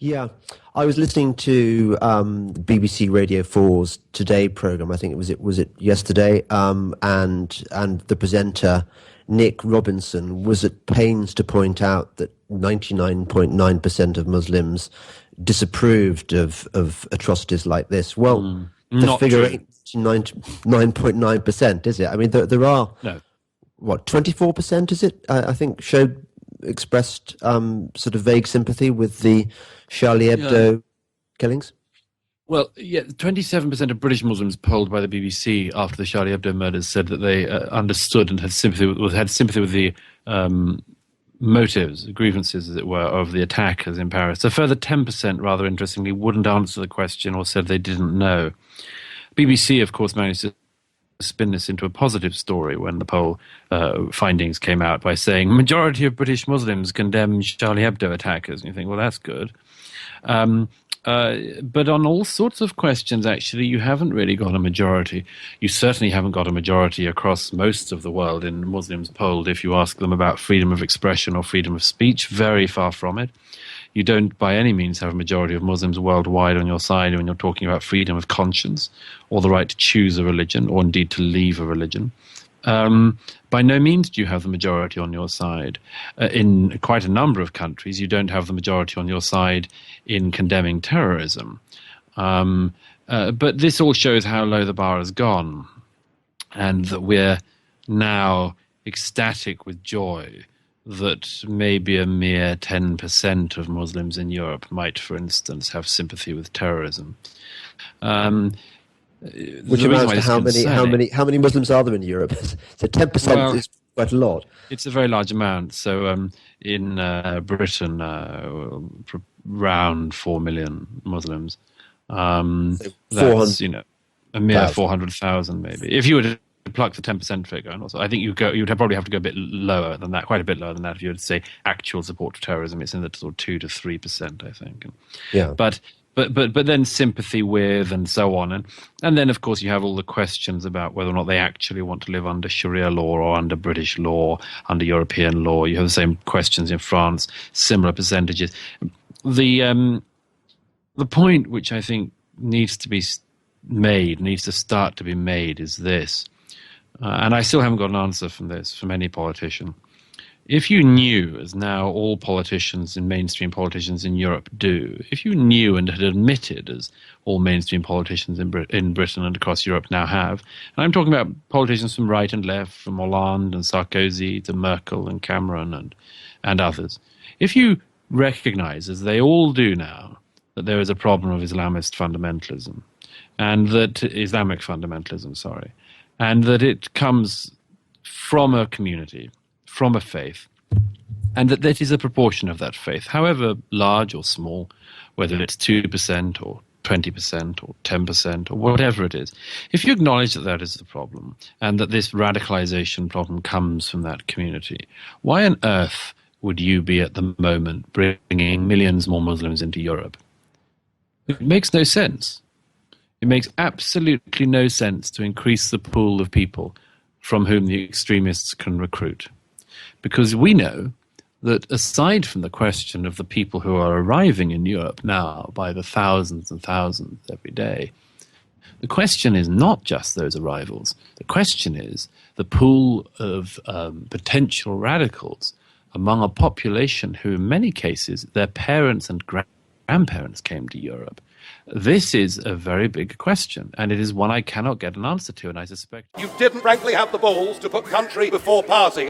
Yeah, I was listening to BBC Radio 4's Today program. I think it was yesterday, and the presenter Nick Robinson was at pains to point out that 99.9% of Muslims disapproved of atrocities like this. Well, the Not figure true. ain't 9.9%, is it? I mean, there are No. what, 24%, is it? I think showed expressed sort of vague sympathy with the Charlie Yeah. Hebdo killings. Well, yeah, 27% of British Muslims polled by the BBC after the Charlie Hebdo murders said that they understood and had sympathy with the motives, grievances, as it were, of the attackers in Paris. A further 10%, rather interestingly, wouldn't answer the question or said they didn't know. BBC, of course, managed to spin this into a positive story when the poll findings came out by saying majority of British Muslims condemn Charlie Hebdo attackers. And you think, well, that's good. But on all sorts of questions, actually, you haven't really got a majority. You certainly haven't got a majority across most of the world in Muslims polled if you ask them about freedom of expression or freedom of speech. Very far from it. You don't by any means have a majority of Muslims worldwide on your side when you're talking about freedom of conscience or the right to choose a religion or indeed to leave a religion. By no means do you have the majority on your side. In quite a number of countries, you don't have the majority on your side in condemning terrorism. But this all shows how low the bar has gone, and that we're now ecstatic with joy that maybe a mere 10% of Muslims in Europe might, for instance, have sympathy with terrorism. Which amounts to how many Muslims are there in Europe? So 10% is quite a lot. It's a very large amount. So in Britain, around 4 million Muslims. So That's a mere 400,000 maybe. If you were to pluck the 10% figure, and also I think you'd probably have to go a bit lower than that, quite a bit lower than that, if you were to say actual support for terrorism. It's in the sort of 2 to 3%, I think. Yeah. But then sympathy with and so on, and then of course you have all the questions about whether or not they actually want to live under Sharia law or under British law, under European law. You have the same questions in France, similar percentages. The point which I think needs to start to be made is this, and I still haven't got an answer from any politician. If you knew, as now all politicians and mainstream politicians in Europe do, if you knew and had admitted, as all mainstream politicians in Britain and across Europe now have, and I'm talking about politicians from right and left, from Hollande and Sarkozy to Merkel and Cameron and others, if you recognize, as they all do now, that there is a problem of Islamic fundamentalism, and that it comes from a community, from a faith, and that is a proportion of that faith, however large or small, whether it's 2% or 20% or 10% or whatever it is. If you acknowledge that is the problem, and that this radicalization problem comes from that community, why on earth would you be at the moment bringing millions more Muslims into Europe? It makes no sense. It makes absolutely no sense to increase the pool of people from whom the extremists can recruit. Because we know that aside from the question of the people who are arriving in Europe now by the thousands and thousands every day, the question is not just those arrivals. The question is the pool of potential radicals among a population who in many cases their parents and grandparents came to Europe. This is a very big question, and it is one I cannot get an answer to, and I suspect You didn't frankly have the balls to put country before party.